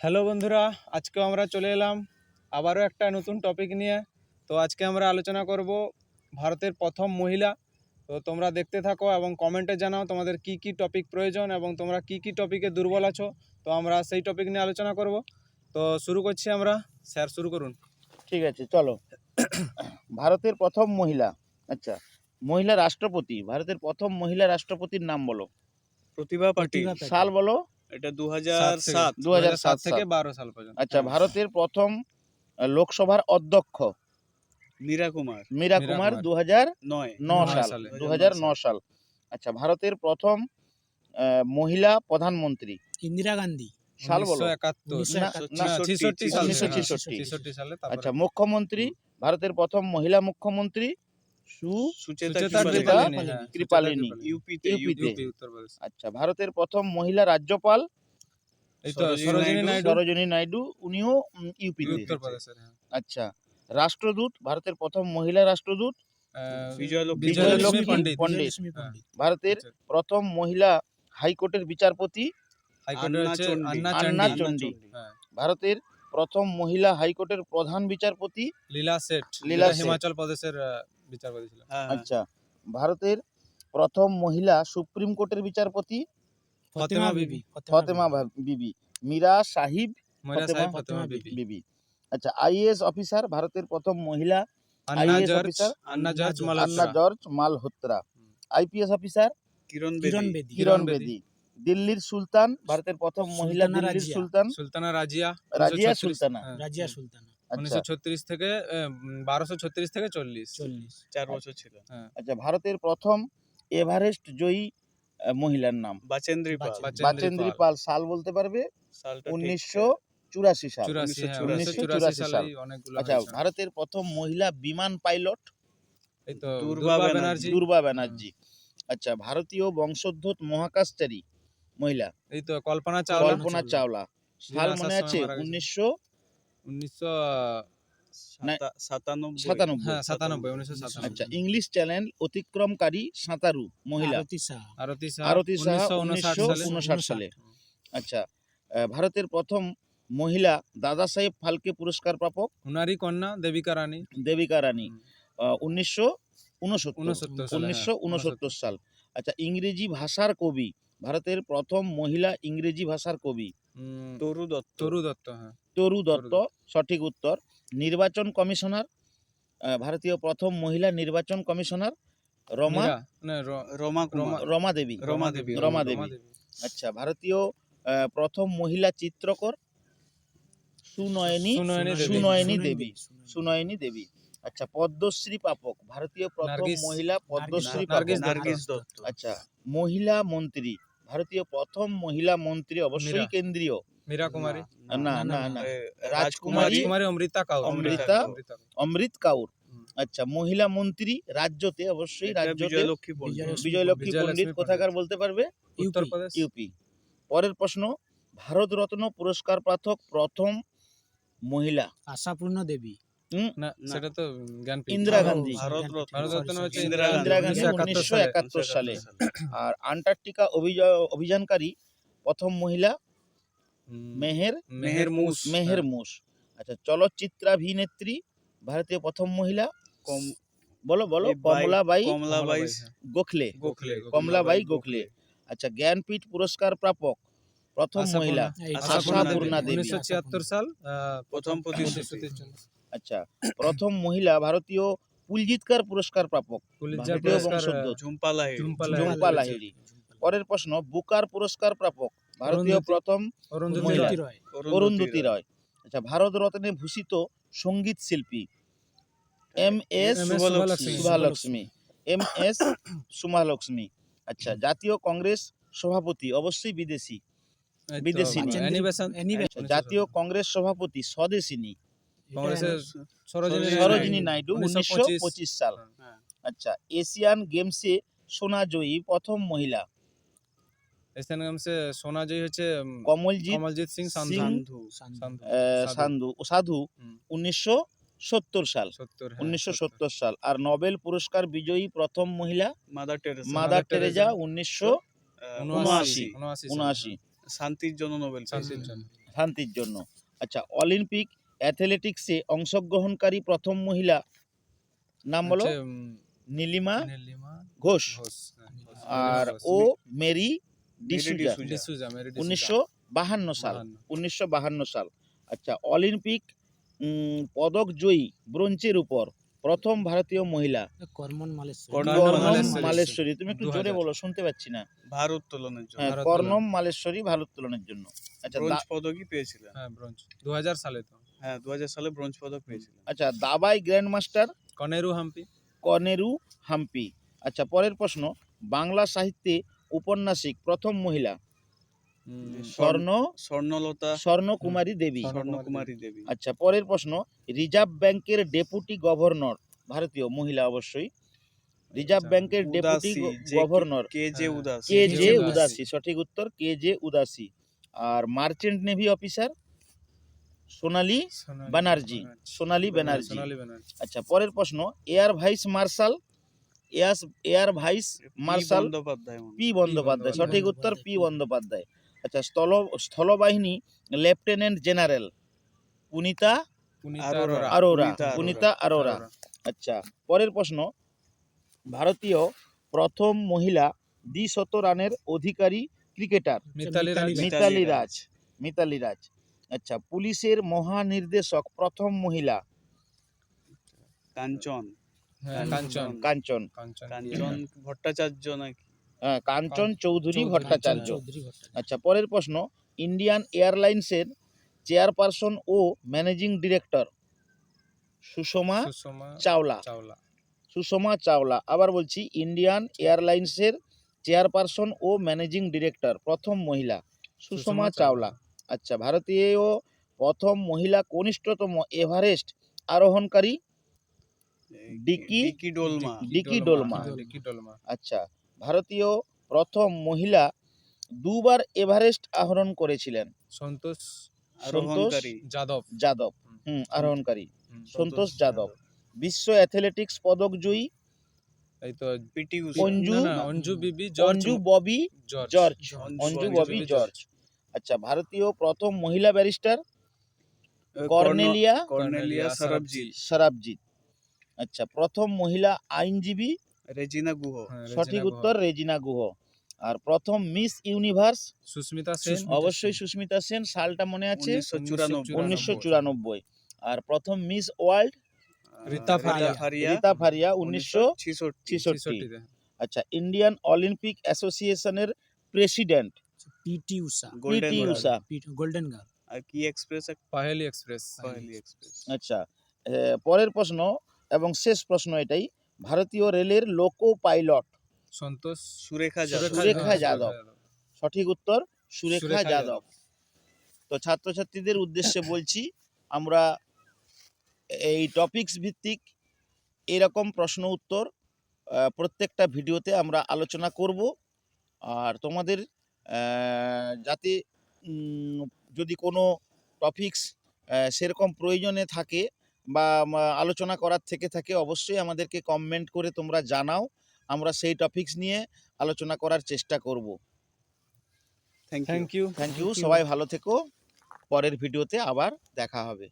Hello বন্ধুরা, আজকেও আমরা চলে এলাম আবারও একটা নতুন টপিক নিয়ে। তো আজকে আমরা আলোচনা করব ভারতের প্রথম মহিলা। তো তোমরা দেখতে থাকো এবং কমেন্টে জানাও তোমাদের কি কি টপিক প্রয়োজন এবং তোমরা কি কি টপিকে দুর্বল আছো। তো আমরা সেই টপিক নিয়ে আলোচনা করব। তো শুরু করছি আমরা। স্যার শুরু করুন। ঠিক আছে, চলো। ভারতের প্রথম মহিলা। আচ্ছা, মহিলা রাষ্ট্রপতি। ভারতের প্রথম মহিলা রাষ্ট্রপতির নাম বলো। প্রতিভা পাটিল। সাল বলো। এটা 2007 2007 থেকে 12 সাল পর্যন্ত। আচ্ছা, ভারতের প্রথম লোকসভার অধ্যক্ষ মীরা কুমার। মীরা কুমার 2009 সাল। আচ্ছা, ভারতের প্রথম মহিলা প্রধানমন্ত্রী ইন্দিরা গান্ধী। সাল বলো। 1966 সালে। আচ্ছা, মুখ্যমন্ত্রী। ভারতের প্রথম মহিলা মুখ্যমন্ত্রী সুচেতা কৃপালিনী, ইউপিতে। আচ্ছা, ভারতের প্রথম মহিলা রাজ্যপাল এই তো সরোজিনী নাইডু, উনিও ইউপিতে। আচ্ছা, রাষ্ট্রদূত। ভারতের প্রথম মহিলা রাষ্ট্রদূত বিজয়লক্ষ্মী পণ্ডিত। ভারতের প্রথম মহিলা হাইকোর্টের বিচারপতি আন্না চন্ডী। ভারতের প্রথম মহিলা হাইকোর্টের প্রধান বিচারপতি লীলা সেঠ, হিমাচল প্রদেশের বিচারপতি ছিলেন। আচ্ছা, ভারতের প্রথম মহিলা সুপ্রিম কোর্টের বিচারপতি ফতেমা বিবি, মীরা সাহিব ফতেমা বিবি। আচ্ছা, আইএএস অফিসার। ভারতের প্রথম মহিলা আইএএস অফিসার আন্না জর্জ মালহোত্রা। আইপিএস অফিসার কিরণ বেদি। দিল্লির সুলতান। ভারতের প্রথম মহিলা দিল্লির সুলতান সুলতানা রাজিয়া সুলতানা। 1936 থেকে 1236 থেকে 40 4 বছর ছিল। আচ্ছা, ভারতের প্রথম এভারেস্ট জয়ী মহিলার নাম বাচেন্দ্রী পাল। সাল বলতে পারবে? 1984 সাল। 1984 সাল। আচ্ছা, ভারতের প্রথম মহিলা বিমান পাইলট এই তো দুর্বা ব্যানার্জি। আচ্ছা, ভারতীয় বংশোদ্ভূত মহাকাশচারী মহিলা এই তো কল্পনা চাওলা। সাল মনে আছে? 1997। আচ্ছা, ইংলিশ চ্যানেল অতিক্রমকারী সাঁতারু মহিলা আরতি সাহা 1959 সালে। আচ্ছা, ভারতের প্রথম মহিলা দাদা সাহেব ফালকে পুরস্কার প্রাপক উনারি কন্যা দেবিকা রানী 1969 সাল। আচ্ছা, ইংরেজি ভাষার কবি। ভারতের প্রথম মহিলা ইংরেজি ভাষার কবি তরু দত্ত। সঠিক উত্তর। নির্বাচন কমিশনার। ভারতীয় প্রথম মহিলা নির্বাচন কমিশনার রমা দেবী। আচ্ছা, ভারতীয় প্রথম মহিলা চিত্রকর সুনয়নী দেবী। আচ্ছা, পদ্মশ্রী প্রাপক। ভারতীয় প্রথম মহিলা পদ্মশ্রী প্রাপক আচ্ছা, মহিলা মন্ত্রী। ভারতীয় প্রথম মহিলা মন্ত্রী অবশ্যই কেন্দ্রীয় মীরা কুমারী না রাজকুমারী অমৃত কাউর। আচ্ছা, মহিলা মন্ত্রী রাজ্যতে অবশ্যই বিজয়লক্ষ্মী পণ্ডিত। কোথাকার বলতে পারবে? উত্তরপ্রদেশ, ইউপি। পরের প্রশ্ন, ভারতরত্ন পুরস্কার প্রাপক প্রথম মহিলা আশাপূর্ণ দেবী। না, সেটা তো ইন্দিরা গান্ধী। ভারতরত্ন হচ্ছে ইন্দিরা গান্ধী 1971 সালে। আর আন্টার্কটিকা অভিযানকারী প্রথম মহিলা মেহের মুস। আচ্ছা, চলচ্চিত্রাভিনেত্রী ভারতীয় প্রথম মহিলা বলো কমলাবাই গোখলে। আচ্ছা, জ্ঞানপীঠ পুরস্কার প্রাপক প্রথম মহিলা আশাপূর্ণা দেবী 1976 সাল প্রথম প্রতিশ্রুতি। আচ্ছা, প্রথম মহিলা ভারতীয় পুলজিৎকার পুরস্কার প্রাপক ঝুম্পা লাহিড়ী। পরের প্রশ্ন, বুকার পুরস্কার প্রাপক ভারতীয় প্রথম মহিলা অরুন্ধতী রয়। আচ্ছা, ভারত রত্নে ভূষিত সঙ্গীত শিল্পী এম.এস. সুমালক্ষ্মী। আচ্ছা, জাতীয় কংগ্রেস সভাপতি অবশ্যই বিদেশিনী। জাতীয় কংগ্রেস সভাপতি স্বদেশিনী সরোজিনী নাইডু 1925 সাল। আচ্ছা, এশিয়ান গেমসে সোনা জয়ী প্রথম মহিলা হচ্ছে কমলজিৎ সিং সাধু 1970 সাল। আর নোবেল পুরস্কার বিজয়ী প্রথম মহিলা মাদার টেরেজা 1979। শান্তির জন্য নোবেল শান্তির জন্য। আচ্ছা, অলিম্পিক অ্যাথলেটিক্সে অংশগ্রহণকারী প্রথম মহিলা নাম বলো। হচ্ছে, নীলিমা নীলিমা ঘোষ ঘোষ, হ্যাঁ, ঘোষ। আর ঘোষ। ও মেরি ডিসুজা, ডিসুজা, মেরি ডিসুজা। 1952 সাল। 52 1952 সাল। আচ্ছা, অলিম্পিক পদক জয়ী ব্রোঞ্জের উপর প্রথম ভারতীয় মহিলা কর্মন মালেশ্বরী। কর্ণম কর্ণম মালেশ্বরী। মালেশ্বরী। তুমি একটু জোরে 2000 বলো, শুনতে পাচ্ছি না। ভারোত্তোলনের জন্য হ্যাঁ, ভারোত্তোলন। কর্ণম মালেশ্বরী ভারোত্তোলনের জন্য। আচ্ছা, ব্রোঞ্জ পদকই পেয়েছিলেন। হ্যাঁ, ব্রোঞ্জ 2000 সালে তো। হ্যাঁ, 2000 সালে ব্রোঞ্জ পদক পেয়েছিলেন। আচ্ছা, দাবাই গ্র্যান্ড মাস্টার কনেরু হাম্পি। কনেরু হাম্পি। আচ্ছা, পরের প্রশ্ন, বাংলা সাহিত্যে উপন্যাসিক প্রথম মহিলা স্বর্ণলতা স্বর্ণকুমারী দেবী। স্বর্ণকুমারী দেবী। আচ্ছা, পরের প্রশ্ন, রিজার্ভ ব্যাংকের ডেপুটি গভর্নর, ভারতীয় মহিলা অবশ্যই, রিজার্ভ ব্যাংকের ডেপুটি গভর্নর কে জে হ্যাঁ। উদাসী। কে জে উদাসী। উদাসী, সঠিক উত্তর কে জে উদাসী। আর মার্চেন্ট নেভি অফিসার সোনালী ব্যানার্জি। সোনালী ব্যানার্জি। সোনালী ব্যানার্জি। আচ্ছা, পরের প্রশ্ন, air vice marshal air vice marshal Bandyopadhyay মনে হয়। পি বন্দ্যোপাধ্যায়, সঠিক উত্তর পি বন্দ্যোপাধ্যায়। আচ্ছা, স্থলবাহিনী লেফটেন্যান্ট জেনারেল পুনিতা পুনিতা আরোরা। আরোরা। পুনিতা আরোরা। আচ্ছা, পরের প্রশ্ন, ভারতীয় প্রথম মহিলা দ্বিশত রানের অধিকারী ক্রিকেটার মিতালি রাজ। মিতালি রাজ। আচ্ছা, পুলিশের মহানির্দেশক প্রথম মহিলা কাঞ্চন হ্যাঁ, কাঞ্চন। কাঞ্চন কাঞ্চন। কাঞ্চন ভট্টাচার্য নাকি। কাঞ্চন চৌধুরী ভট্টাচার্য। চৌধুরী ভট্টাচার্য। আচ্ছা, পরের প্রশ্ন, ইন্ডিয়ান এয়ারলাইন্সের চেয়ারপারসন ও ম্যানেজিং ডিরেক্টর সুষমা সুষমা চাওলা। চাওলা। সুষমা চাওলা। আবার বলছি, ইন্ডিয়ান এয়ারলাইন্সের চেয়ারপারসন ও ম্যানেজিং ডিরেক্টর প্রথম মহিলা সুষমা চাওলা। আচ্ছা, ভারতীয় প্রথম মহিলা কনিষ্ঠতম এভারেস্ট আরোহণকারী ডিকি ডোলমা। ডিকি ডোলমা। ডিকি ডোলমা। আচ্ছা, ভারতীয় প্রথম মহিলা দুবার এভারেস্ট আরোহণ করেছিলেন সন্তোষ আরোহণকারী যাদব। আরোহণকারী সন্তোষ যাদব। বিশ্ব অ্যাথলেটিক্স পদক জয়ী এই তো পিটি অঞ্জু না, না, অঞ্জু বিবি George. Anju Bobby George. Anju Bobby George. আচ্ছা, ভারতীয় প্রথম মহিলা ব্যারিস্টার কর্নেলিয়া কর্নেলিয়া সরাবজিৎ। আচ্ছা, প্রথম মহিলা আইনজীবী রেজিনা গুহ। হ্যাঁ, সঠিক রেজিনা উত্তর রেজিনা গুহ। আর প্রথম মিস ইউনিভার্স সুস্মিতা সেন। অবশ্যই সুস্মিতা সেন, সালটা মনে আছে 1994। 1994। আর প্রথম মিস ওয়ার্ল্ড রীতা রীতা ফারিয়া 1966। 1966। আচ্ছা, ইন্ডিয়ান অলিম্পিক অ্যাসোসিয়েশনের president PT Usha. PT Usha. Golden girl. আর কি এক্সপ্রেস পাহেলি এক্সপ্রেস। পহেলি এক্সপ্রেস। আচ্ছা, পরের প্রশ্ন এবং শেষ প্রশ্ন এটাই, ভারতীয় রেলের লোকো পাইলট সন্তোষ সুরেখা সুরেখা যাদব। সঠিক উত্তর সুরেখা সুরেখা যাদব। তো ছাত্রছাত্রীদের উদ্দেশ্যে বলছি, আমরা এই টপিকস ভিত্তিক এরকম প্রশ্ন উত্তর প্রত্যেকটা ভিডিওতে আমরা আলোচনা করব। আর তোমাদের যাতে যদি কোনো টপিকস সেরকম প্রয়োজনে থাকে বা আলোচনা করার থেকে থাকে, অবশ্যই আমাদেরকে কমেন্ট করে তোমরা জানাও, আমরা সেই টপিকস নিয়ে আলোচনা করার চেষ্টা করব। Thank you. Thank you. Thank you, সবাই ভালো থেকো। পরের ভিডিওতে আবার দেখা হবে।